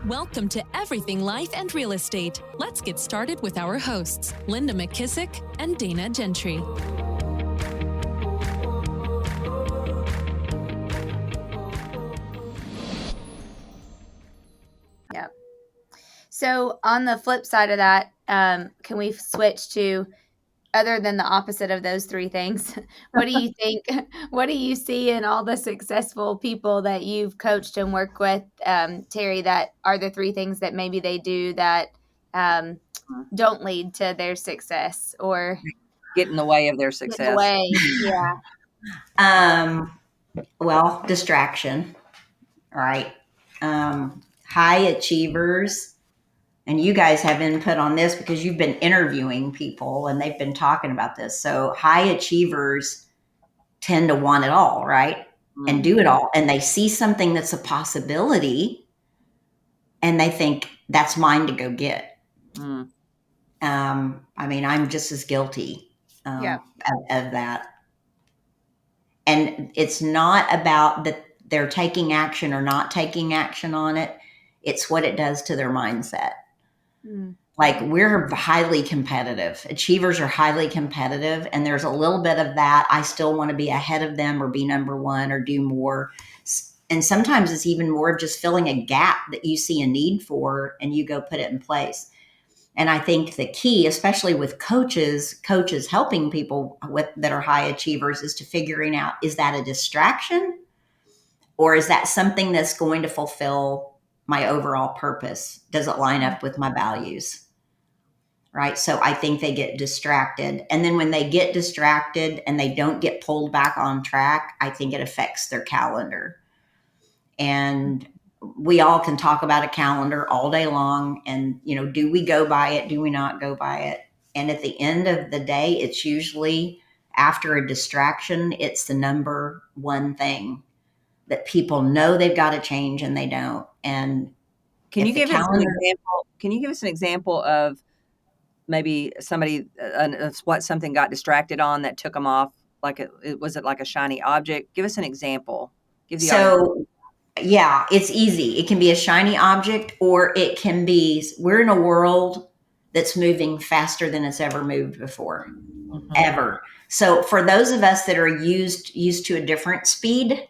Welcome to Everything Life and Real Estate. Let's get started with our hosts, Linda McKissick and Dana Gentry. Yep. So on the flip side of that, can we switch to, other than the opposite of those three things, what do you think? What do you see in all the successful people that you've coached and worked with, Terrie, that are the three things that maybe they do that don't lead to their success or get in the way of their success? Get in the way, yeah. Well, distraction, right? High achievers, and you guys have input on this because you've been interviewing people and they've been talking about this. So high achievers tend to want it all, right? Mm-hmm. And do it all. And they see something that's a possibility and they think that's mine to go get. Mm. I mean, I'm just as guilty of that. And it's not about that they're taking action or not taking action on it. It's what it does to their mindset. Mm. Like, we're highly competitive. Achievers are highly competitive. And there's a little bit of that. I still want to be ahead of them or be number one or do more. And sometimes it's even more of just filling a gap that you see a need for and you go put it in place. And I think the key, especially with coaches helping people that are high achievers, is to figuring out, is that a distraction or is that something that's going to fulfill my overall purpose? Does it line up with my values? Right. So I think they get distracted. And then when they get distracted and they don't get pulled back on track, I think it affects their calendar. And we all can talk about a calendar all day long. And, do we go by it? Do we not go by it? And at the end of the day, it's usually after a distraction, it's the number one thing that people know they've got to change and they don't. And can you give us an example? Can you give us an example of maybe somebody, something got distracted on that took them off? Like, was it like a shiny object? Give us an example. Yeah, it's easy. It can be a shiny object, or it can be, we're in a world that's moving faster than it's ever moved before, ever. So for those of us that are used to a different speed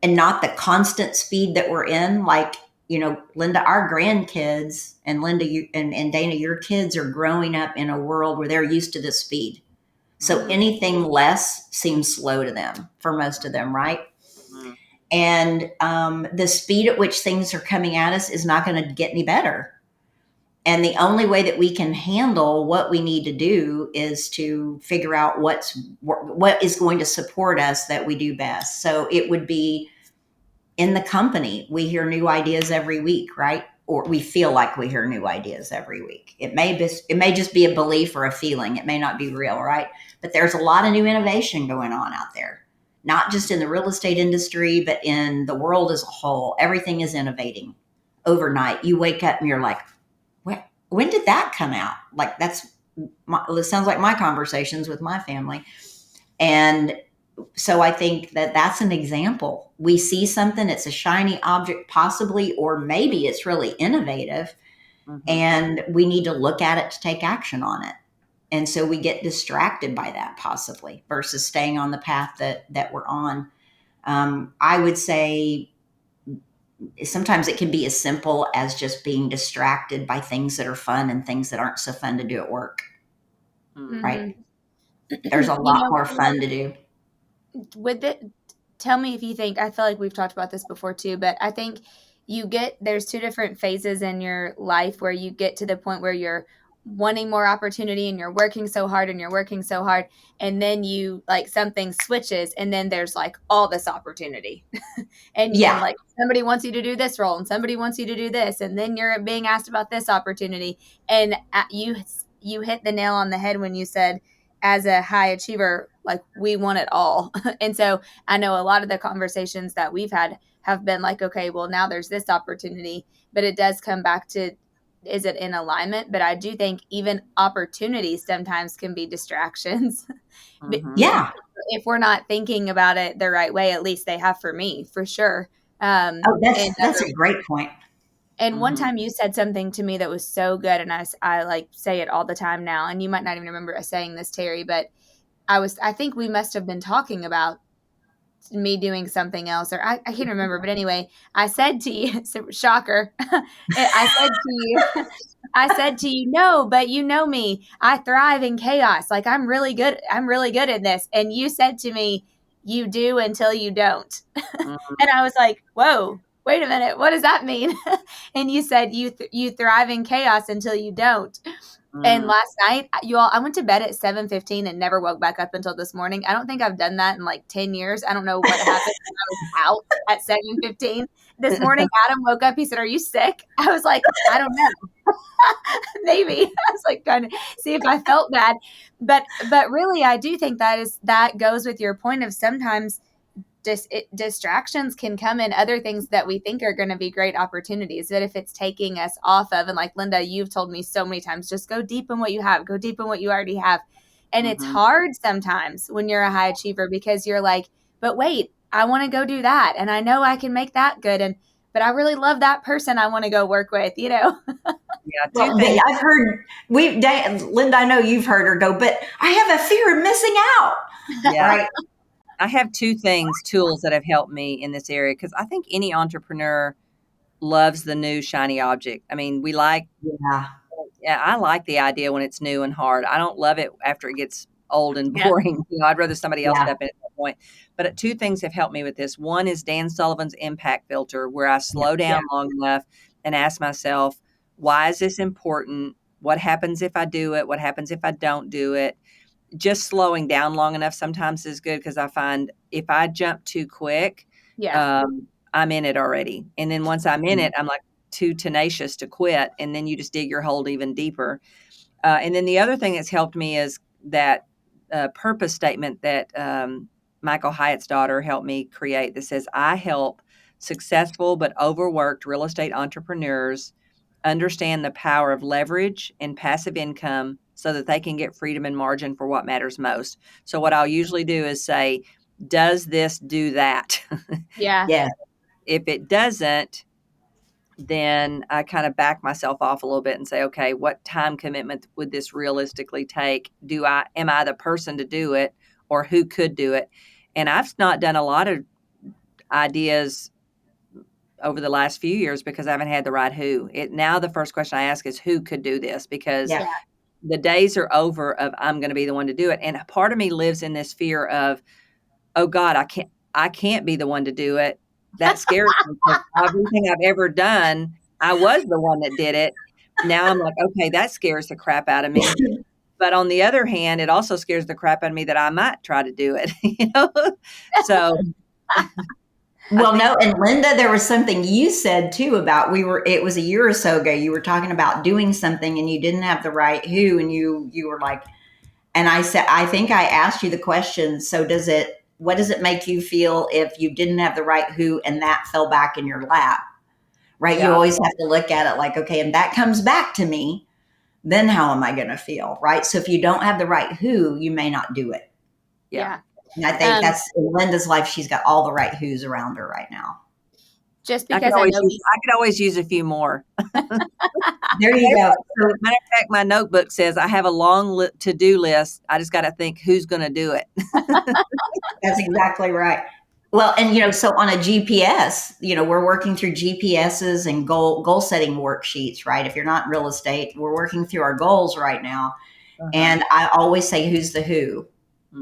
and not the constant speed that we're in, like, Linda, our grandkids, and Linda, and Dana, your kids are growing up in a world where they're used to this speed. So anything less seems slow to them, for most of them, right? And the speed at which things are coming at us is not going to get any better. And the only way that we can handle what we need to do is to figure out what is going to support us that we do best. So it would be in the company. We hear new ideas every week, right? Or we feel like we hear new ideas every week. It may just be a belief or a feeling. It may not be real, right? But there's a lot of new innovation going on out there. Not just in the real estate industry, but in the world as a whole. Everything is innovating overnight. You wake up and you're like, when did that come out? Like, it sounds like my conversations with my family. And so I think that that's an example. We see something, it's a shiny object possibly, or maybe it's really innovative, and we need to look at it to take action on it. And so we get distracted by that possibly versus staying on the path that we're on. I would say sometimes it can be as simple as just being distracted by things that are fun and things that aren't so fun to do at work. Mm-hmm. Right? There's a lot more fun to do. Tell me if you think, I feel like we've talked about this before too, but I think there's two different phases in your life where you get to the point where you're wanting more opportunity and you're working so hard and then you, like, something switches and then there's like all this opportunity and like somebody wants you to do this role and somebody wants you to do this, and then you're being asked about this opportunity, and you hit the nail on the head when you said, as a high achiever, like, we want it all. And so I know a lot of the conversations that we've had have been like, okay, well, now there's this opportunity, but it does come back to, is it in alignment? But I do think even opportunities sometimes can be distractions. Yeah. If we're not thinking about it the right way, at least they have for me, for sure. That's a great point. And one time you said something to me that was so good, and I like say it all the time now, and you might not even remember us saying this, Terrie, but I think we must have been talking about me doing something else, or I can't remember, but anyway, I said to you, so, shocker, I said to you, no, but you know me, I thrive in chaos. Like I'm really good at this. And you said to me, you do until you don't. And I was like, whoa, wait a minute, what does that mean? And you said you thrive in chaos until you don't. And last night, you all, I went to bed at 7:15 and never woke back up until this morning. I don't think I've done that in like 10 years. I don't know what happened when I was out at 7:15. This morning, Adam woke up. He said, "Are you sick?" I was like, "I don't know." Maybe. I was like trying to see if I felt bad. But really, I do think that goes with your point of sometimes distractions can come in other things that we think are going to be great opportunities, that if it's taking us off of, and like Linda, you've told me so many times, just go deep in what you have, go deep in what you already have. And it's hard sometimes when you're a high achiever because you're like, but wait, I want to go do that. And I know I can make that good. But I really love that person I want to go work with, Yeah. Well, I've heard Linda, I know you've heard her go, but I have a fear of missing out. Yeah. Right. I have two tools that have helped me in this area, because I think any entrepreneur loves the new shiny object. I mean, I like the idea when it's new and hard. I don't love it after it gets old and boring. I'd rather somebody else step in at that point. But two things have helped me with this. One is Dan Sullivan's impact filter, where I slow down long enough and ask myself, why is this important? What happens if I do it? What happens if I don't do it? Just slowing down long enough sometimes is good, because I find if I jump too quick, I'm in it already. And then once I'm in it, I'm like too tenacious to quit. And then you just dig your hole even deeper. And then the other thing that's helped me is that purpose statement that Michael Hyatt's daughter helped me create that says, I help successful but overworked real estate entrepreneurs understand the power of leverage and passive income so that they can get freedom and margin for what matters most. So what I'll usually do is say, does this do that? Yeah. If it doesn't, then I kind of back myself off a little bit and say, okay, what time commitment would this realistically take? Am I the person to do it, or who could do it? And I've not done a lot of ideas over the last few years because I haven't had the right who. Now the first question I ask is, who could do this? Because the days are over of I'm going to be the one to do it. And part of me lives in this fear of, oh God, I can't be the one to do it. That scares me, because everything I've ever done, I was the one that did it. Now I'm like, okay, that scares the crap out of me. But on the other hand, it also scares the crap out of me that I might try to do it. So Well, no, and Linda, there was something you said too about it was a year or so ago, you were talking about doing something and you didn't have the right who, and you were like, and I said, I think I asked you the question, so what does it make you feel if you didn't have the right who and that fell back in your lap? Right? You always have to look at it like, okay, and that comes back to me, then how am I going to feel? Right? So if you don't have the right who, you may not do it. Yeah. And I think that's in Linda's life. She's got all the right who's around her right now. Just because I could always use a few more. There you go. So, matter of fact, my notebook says I have a long to-do list. I just got to think who's going to do it. That's exactly right. Well, and so on a GPS, we're working through GPSs and goal setting worksheets, right? If you're not in real estate, we're working through our goals right now. And I always say, who's the who?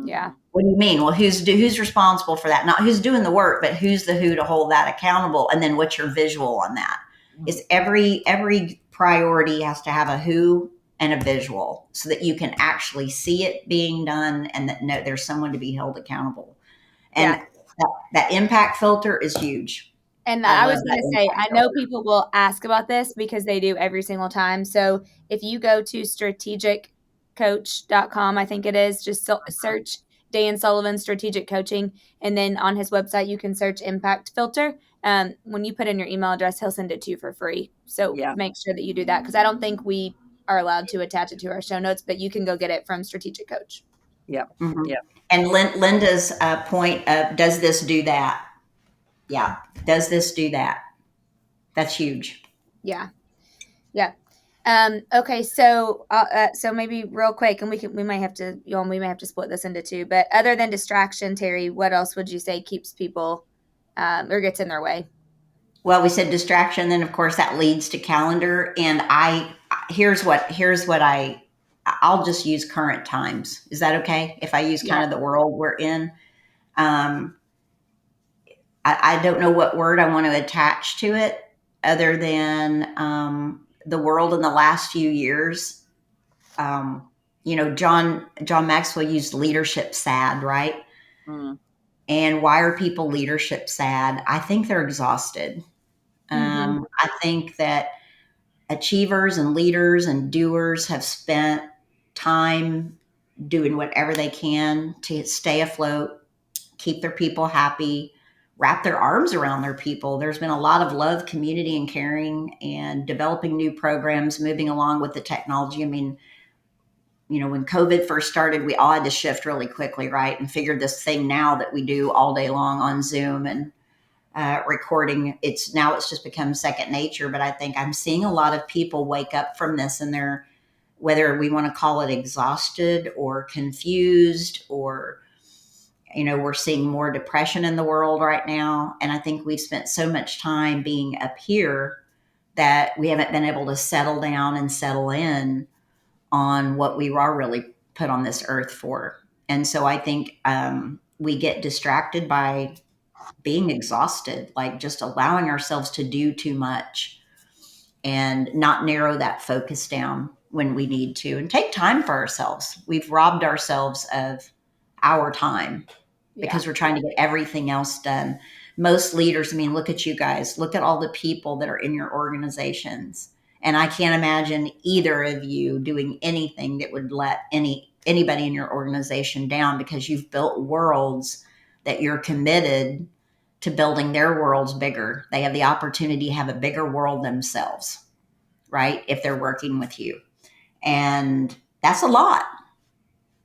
Yeah. What do you mean? Well, who's responsible for that? Not who's doing the work, but who's the who to hold that accountable? And then what's your visual on that? It's every priority has to have a who and a visual so that you can actually see it being done, and that there's someone to be held accountable. And that impact filter is huge. And I was going to say, I know people will ask about this because they do every single time. So if you go to strategiccoach.com, I think it is, just search Dan Sullivan Strategic Coaching. And then on his website, you can search impact filter. When you put in your email address, he'll send it to you for free. So make sure that you do that, because I don't think we are allowed to attach it to our show notes, but you can go get it from Strategic Coach. Yeah. Mm-hmm. Yeah. And Linda's point of, does this do that? Yeah. Does this do that? That's huge. Yeah. Yeah. Okay, so maybe real quick, and we might have to, we may have to split this into two. But other than distraction, Terrie, what else would you say keeps people, or gets in their way? Well, we said distraction, then of course that leads to calendar. And I'll just use current times. Is that okay? If I use Yeah. kind of the world we're in, um, I don't know what word I want to attach to it other than the world in the last few years. John Maxwell used leadership sad, right? Mm. And why are people leadership sad? I think they're exhausted. Mm-hmm. I think that achievers and leaders and doers have spent time doing whatever they can to stay afloat, keep their people happy, wrap their arms around their people. There's been a lot of love, community, and caring, and developing new programs, moving along with the technology. I mean, when COVID first started, we all had to shift really quickly, right? And figured this thing now that we do all day long on Zoom and recording, it's just become second nature. But I think I'm seeing a lot of people wake up from this and they're, whether we want to call it exhausted or confused, or we're seeing more depression in the world right now. And I think we've spent so much time being up here that we haven't been able to settle down and settle in on what we are really put on this earth for. And so I think we get distracted by being exhausted, like just allowing ourselves to do too much and not narrow that focus down when we need to, and take time for ourselves. We've robbed ourselves of our time because we're trying to get everything else done. Most leaders, I mean, look at you guys, look at all the people that are in your organizations. And I can't imagine either of you doing anything that would let anybody in your organization down, because you've built worlds that you're committed to building their worlds bigger. They have the opportunity to have a bigger world themselves, right? If they're working with you. And that's a lot.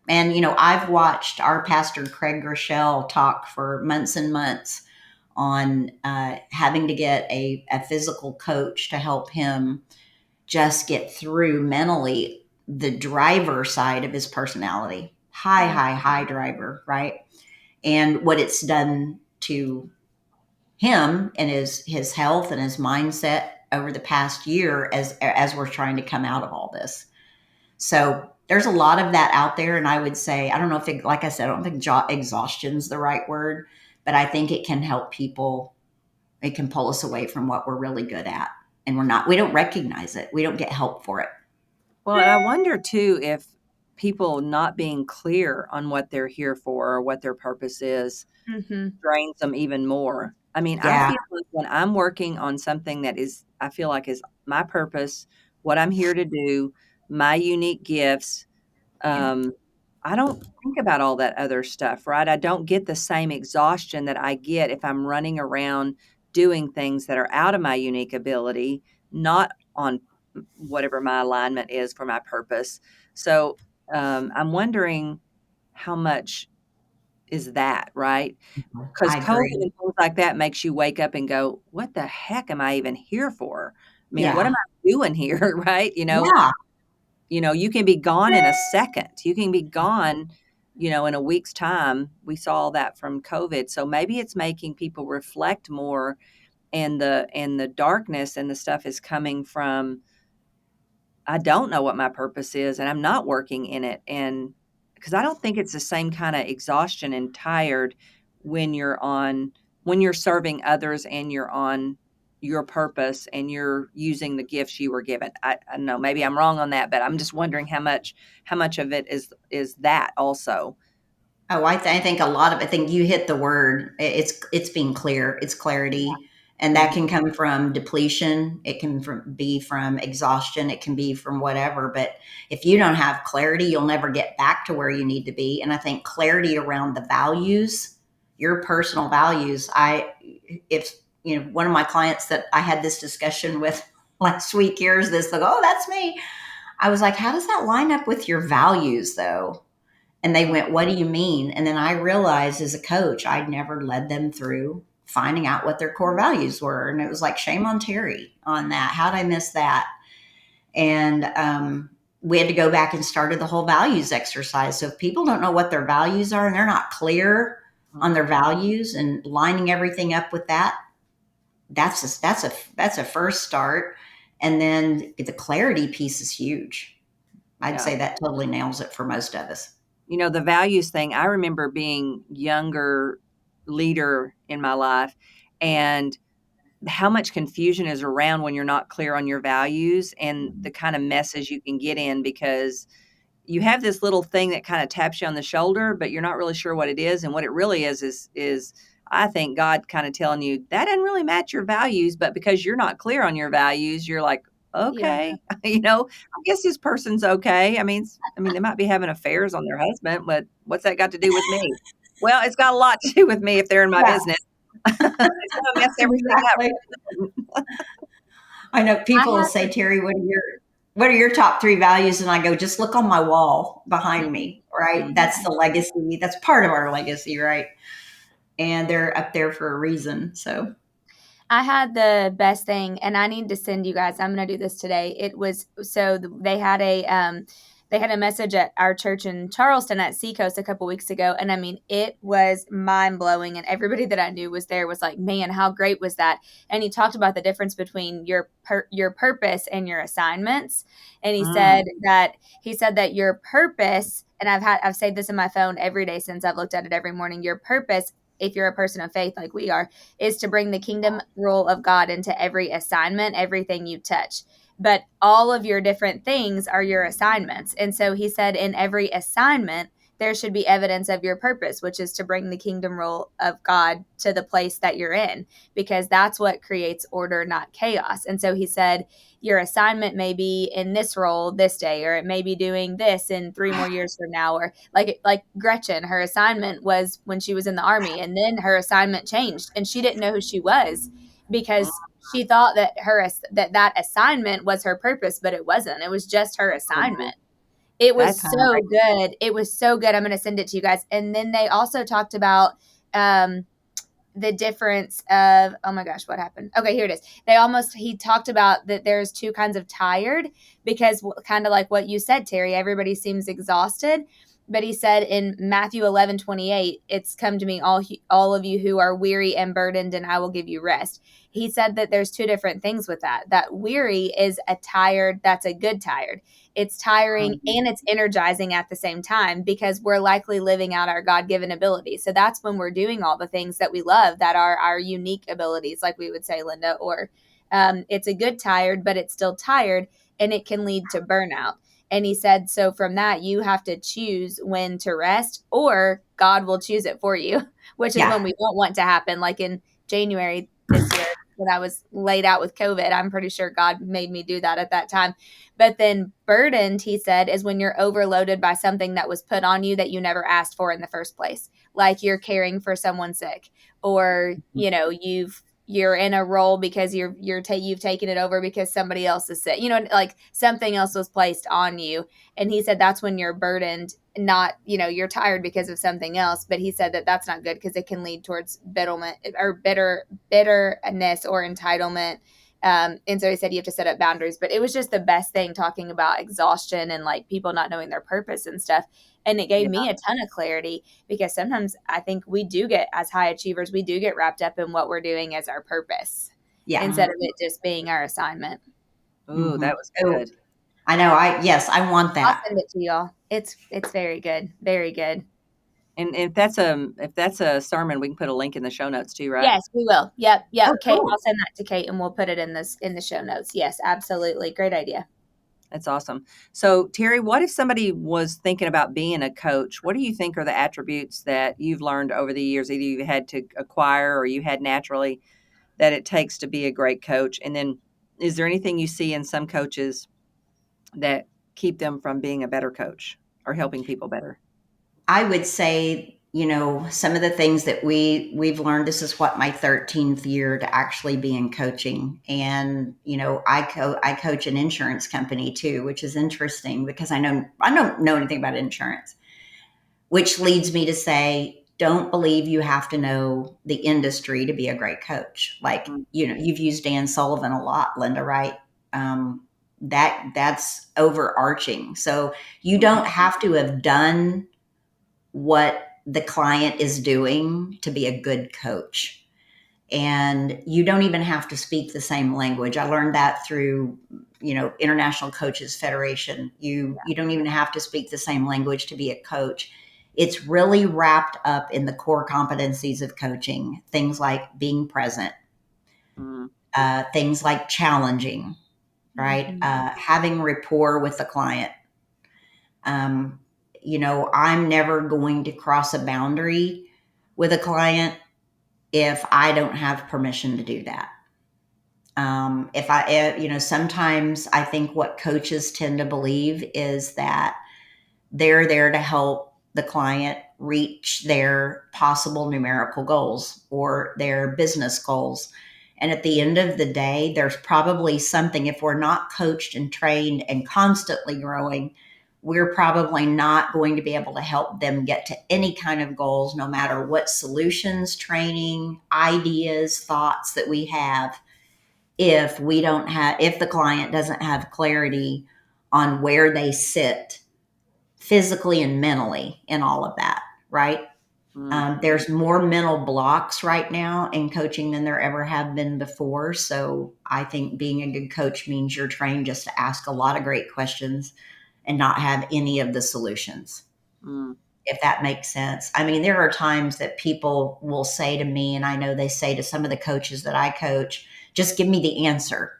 And, I've watched our pastor, Craig Groeschel, talk for months and months on having to get a physical coach to help him just get through mentally the driver side of his personality. High driver, right? And what it's done to him and his health and his mindset over the past year as we're trying to come out of all this. So there's a lot of that out there. And I would say, I don't know if it, like I said, I don't think exhaustion's the right word, but I think it can help people. It can pull us away from what we're really good at. And we don't recognize it. We don't get help for it. Well, and I wonder too if people not being clear on what they're here for or what their purpose is Mm-hmm. drains them even more. I mean, I Yeah. feel like when I'm working on something that I feel like is my purpose, what I'm here to do, my unique gifts, Yeah. um, I don't think about all that other stuff, right? I don't get the same exhaustion that I get if I'm running around doing things that are out of my unique ability, not on whatever my alignment is for my purpose. So I'm wondering how much is that, right? Because I COVID agree. and things like that makes you wake up and go, what the heck am I even here for? I mean, what Yeah. am I doing here? Right? Yeah. You can be gone in a second. You can be gone, in a week's time. We saw that from COVID. So maybe it's making people reflect more, and the darkness and the stuff is coming from, I don't know what my purpose is and I'm not working in it. And because I don't think it's the same kind of exhaustion and tired when you're serving others and you're on your purpose and you're using the gifts you were given. I don't know, maybe I'm wrong on that, but I'm just wondering how much of it is that also. Oh, I think a lot of, I think you hit the word. It's being clear. It's clarity. And that Mhm. can come from depletion. It can be from exhaustion. It can be from whatever. But if you don't have clarity, you'll never get back to where you need to be. And I think clarity around the values, your personal values. If, one of my clients that I had this discussion with last week hears this, like, oh, that's me. I was like, how does that line up with your values though? And they went, what do you mean? And then I realized as a coach, I'd never led them through finding out what their core values were. And it was like, shame on Terrie on that. How'd I miss that? And we had to go back and started the whole values exercise. So if people don't know what their values are and they're not clear on their values and lining everything up with that, that's a first start. And then the clarity piece is huge. I'd say that totally nails it for most of us. The values thing, I remember being younger leader in my life and how much confusion is around when you're not clear on your values and the kind of messes you can get in, because you have this little thing that kind of taps you on the shoulder, but you're not really sure what it is. And what it really is I think God kind of telling you that doesn't really match your values, but because you're not clear on your values, you're like, okay, I guess this person's okay. I mean, they might be having affairs on their husband, but what's that got to do with me? Well, it's got a lot to do with me if they're in my business. It's going to mess everything up. I know people will say, Terrie, what are your top 3 values? And I go, just look on my wall behind me, right? Mm-hmm. That's the legacy. That's part of our legacy, right? And they're up there for a reason. So I had the best thing, and I need to send you guys. I'm going to do this today. It was they had a message at our church in Charleston at Seacoast a couple weeks ago, and I mean, it was mind blowing. And everybody that I knew was there was like, "Man, how great was that?" And he talked about the difference between your purpose and your assignments. And he said that your purpose, and I've said this in my phone every day since I've looked at it every morning. Your purpose, if you're a person of faith like we are, is to bring the kingdom rule of God into every assignment, everything you touch. But all of your different things are your assignments. And so he said in every assignment, there should be evidence of your purpose, which is to bring the kingdom rule of God to the place that you're in, because that's what creates order, not chaos. And so he said, your assignment may be in this role this day, or it may be doing this in 3 more years from now. Or like Gretchen, her assignment was when she was in the Army, and then her assignment changed and she didn't know who she was because she thought that that assignment was her purpose, but it wasn't. It was just her assignment. It was so good. It was so good. I'm going to send it to you guys. And then they also talked about the difference of, oh my gosh, what happened? Okay, here it is. He talked about that there's 2 kinds of tired, because kind of like what you said, Terrie, everybody seems exhausted. But he said in Matthew 11:28, it's come to me, all of you who are weary and burdened, and I will give you rest. He said that there's 2 different things with that. That weary is a tired, that's a good tired. It's tiring and it's energizing at the same time, because we're likely living out our God-given abilities. So that's when we're doing all the things that we love, that are our unique abilities, like we would say, Linda, or it's a good tired, but it's still tired, and it can lead to burnout. And he said, so from that, you have to choose when to rest, or God will choose it for you, which is when we don't want to happen. Like in January this year, when I was laid out with COVID, I'm pretty sure God made me do that at that time. But then burdened, he said, is when you're overloaded by something that was put on you that you never asked for in the first place. Like you're caring for someone sick, or, you're in a role because you've taken it over because somebody else is sick, like something else was placed on you. And he said that's when you're burdened, not, you're tired because of something else. But he said that that's not good, because it can lead towards bitterness or entitlement. And so he said you have to set up boundaries. But it was just the best thing, talking about exhaustion and like people not knowing their purpose and stuff. And it gave me a ton of clarity, because sometimes I think we do get, as high achievers, we do get wrapped up in what we're doing as our purpose instead of it just being our assignment. Ooh, that was good. I know. I want that. I'll send it to y'all. It's very good. Very good. And if that's a sermon, we can put a link in the show notes too, right? Yes, we will. Yep. Oh, Kate, cool. I'll send that to Kate and we'll put it in the show notes. Yes, absolutely. Great idea. That's awesome. So, Terrie, what if somebody was thinking about being a coach? What do you think are the attributes that you've learned over the years, either you had to acquire or you had naturally, that it takes to be a great coach? And then is there anything you see in some coaches that keep them from being a better coach or helping people better? I would say, some of the things that we've learned, this is what, my 13th year to actually be in coaching. And, I coach an insurance company too, which is interesting because I don't know anything about insurance, which leads me to say, don't believe you have to know the industry to be a great coach. Like, you've used Dan Sullivan a lot, Linda, right? That's overarching. So you don't have to have done what the client is doing to be a good coach. And you don't even have to speak the same language. I learned that through, International Coaches Federation. You don't even have to speak the same language to be a coach. It's really wrapped up in the core competencies of coaching, things like being present, things like challenging, right? Having rapport with the client. I'm never going to cross a boundary with a client if I don't have permission to do that. Sometimes I think what coaches tend to believe is that they're there to help the client reach their possible numerical goals or their business goals. And at the end of the day, there's probably something, if we're not coached and trained and constantly growing, we're probably not going to be able to help them get to any kind of goals, no matter what solutions, training, ideas, thoughts that we have, if the client doesn't have clarity on where they sit physically and mentally in all of that, right? There's more mental blocks right now in coaching than there ever have been before. So I think being a good coach means you're trained just to ask a lot of great questions and not have any of the solutions, if that makes sense. I mean, there are times that people will say to me, and I know they say to some of the coaches that I coach, just give me the answer,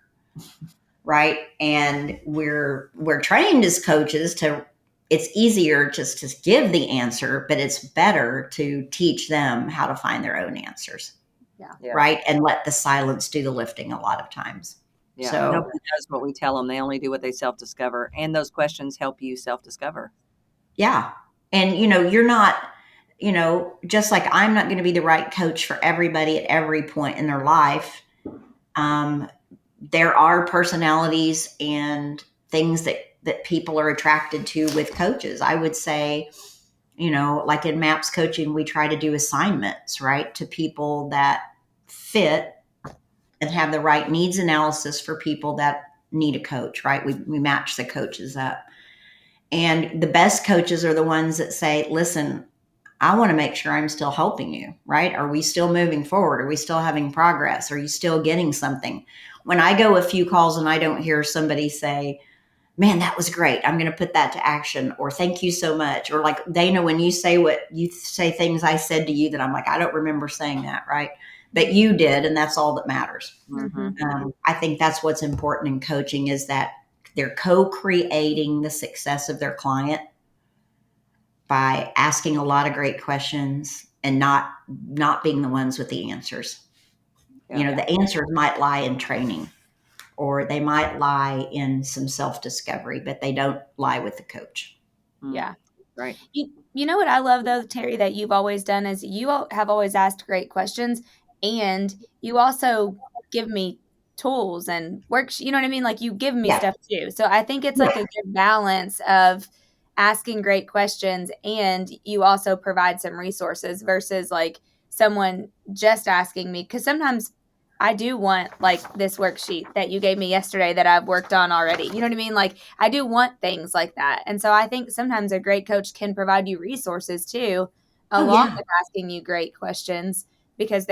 right? And we're trained as coaches to, it's easier just to give the answer, but it's better to teach them how to find their own answers. Yeah. Right. And let the silence do the lifting a lot of times. Yeah. So Nobody does what we tell them. They only do what they self-discover. And those questions help you self-discover. Yeah. And, you're not, just like I'm not going to be the right coach for everybody at every point in their life. There are personalities and things that people are attracted to with coaches. I would say, like in MAPS coaching, we try to do assignments, right, to people that fit and have the right needs analysis for people that need a coach, right? We match the coaches up. And the best coaches are the ones that say, listen, I want to make sure I'm still helping you, right? Are we still moving forward? Are we still having progress? Are you still getting something? When I go a few calls and I don't hear somebody say, man, that was great, I'm going to put that to action, or thank you so much. Or like, Dana, when you say things I said to you that I'm like, I don't remember saying that, right? But you did, and that's all that matters. I think that's what's important in coaching, is that they're co-creating the success of their client by asking a lot of great questions and not being the ones with the answers. Yeah. The answers might lie in training, or they might lie in some self-discovery, but they don't lie with the coach. Yeah. Right. You know what I love, though, Terrie, that you've always done is have always asked great questions, and you also give me tools and works. You know what I mean? Like, you give me stuff too. So I think it's like a good balance of asking great questions, and you also provide some resources versus like someone just asking me. Because sometimes I do want like this worksheet that you gave me yesterday that I've worked on already. You know what I mean? Like, I do want things like that. And so I think sometimes a great coach can provide you resources too, along with asking you great questions, because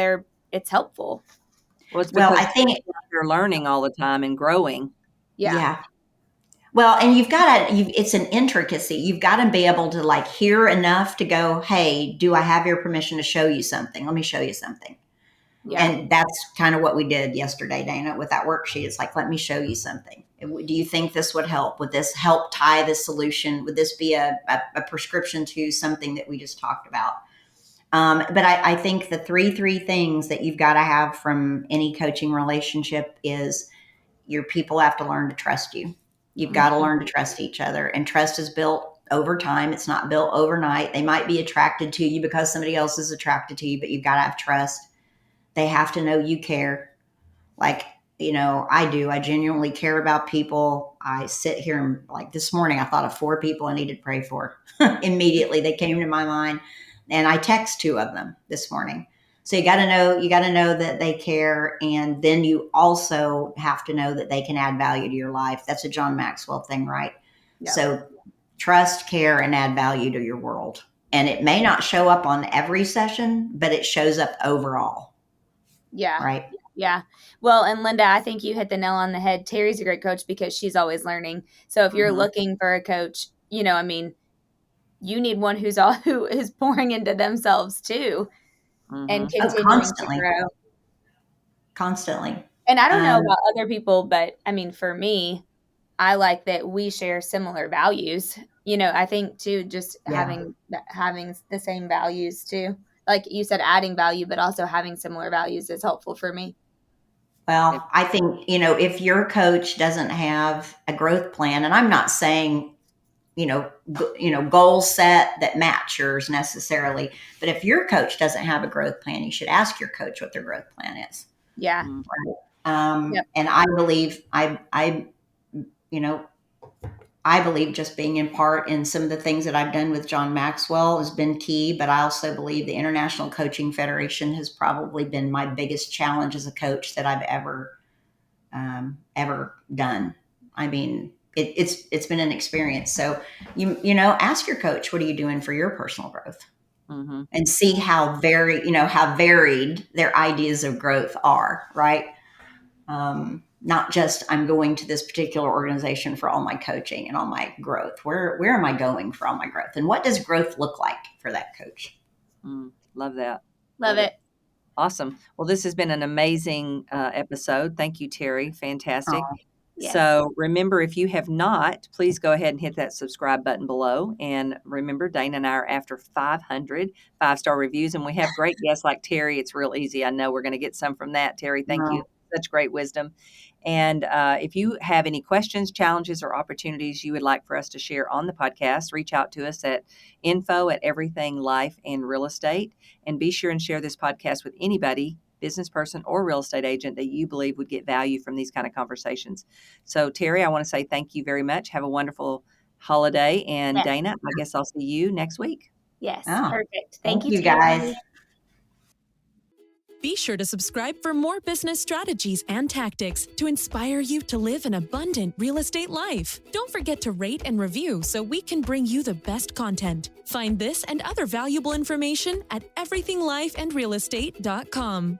it's helpful. Well, it's because I think they're learning all the time and growing. Yeah. Well, and it's an intricacy. You've got to be able to like hear enough to go, hey, do I have your permission to show you something? Let me show you something. Yeah. And that's kind of what we did yesterday, Dana, with that worksheet. It's like, let me show you something. Do you think this would help? Would this help tie the solution? Would this be a prescription to something that we just talked about? But I think the three things that you've got to have from any coaching relationship is your people have to learn to trust you. You've got to learn to trust each other. And trust is built over time. It's not built overnight. They might be attracted to you because somebody else is attracted to you, but you've got to have trust. They have to know you care. Like, I do. I genuinely care about people. I sit here and like this morning, I thought of 4 people I needed to pray for. Immediately, they came to my mind. And I text 2 of them this morning. So you got to know that they care. And then you also have to know that they can add value to your life. That's a John Maxwell thing, right? Yeah. So trust, care, and add value to your world. And it may not show up on every session, but it shows up overall. Yeah. Right. Yeah. Well, and Linda, I think you hit the nail on the head. Terry's a great coach because she's always learning. So if you're looking for a coach, you need one who is pouring into themselves too, and continuing to grow. Constantly. And I don't know about other people, but I mean, for me, I like that we share similar values. I think too, just having the same values too. Like you said, adding value, but also having similar values is helpful for me. Well, I think, if your coach doesn't have a growth plan, and I'm not saying, goals set that match yours necessarily, but if your coach doesn't have a growth plan, you should ask your coach what their growth plan is. Yeah. Right. And I believe, I believe just being in part in some of the things that I've done with John Maxwell has been key, but I also believe the International Coaching Federation has probably been my biggest challenge as a coach that I've ever done. I mean, it's been an experience. So ask your coach, what are you doing for your personal growth? And see how varied their ideas of growth are, right? Not just I'm going to this particular organization for all my coaching and all my growth. Where am I going for all my growth? And what does growth look like for that coach? Love that. Love it. Awesome. Well, this has been an amazing episode. Thank you, Terrie. Fantastic. Yes. So remember, if you have not, please go ahead and hit that subscribe button below. And remember, Dana and I are after 500 5-star reviews, and we have great guests like Terrie. It's real easy. I know we're going to get some from that. Terrie, thank you. Such great wisdom. And if you have any questions, challenges, or opportunities you would like for us to share on the podcast, reach out to us at info@everything life and real estate. And be sure and share this podcast with anybody, business person or real estate agent, that you believe would get value from these kind of conversations. So, Terrie, I want to say thank you very much. Have a wonderful holiday. And Dana, I guess I'll see you next week. Yes. Perfect. Thank you, guys. Be sure to subscribe for more business strategies and tactics to inspire you to live an abundant real estate life. Don't forget to rate and review so we can bring you the best content. Find this and other valuable information at everythinglifeandrealestate.com.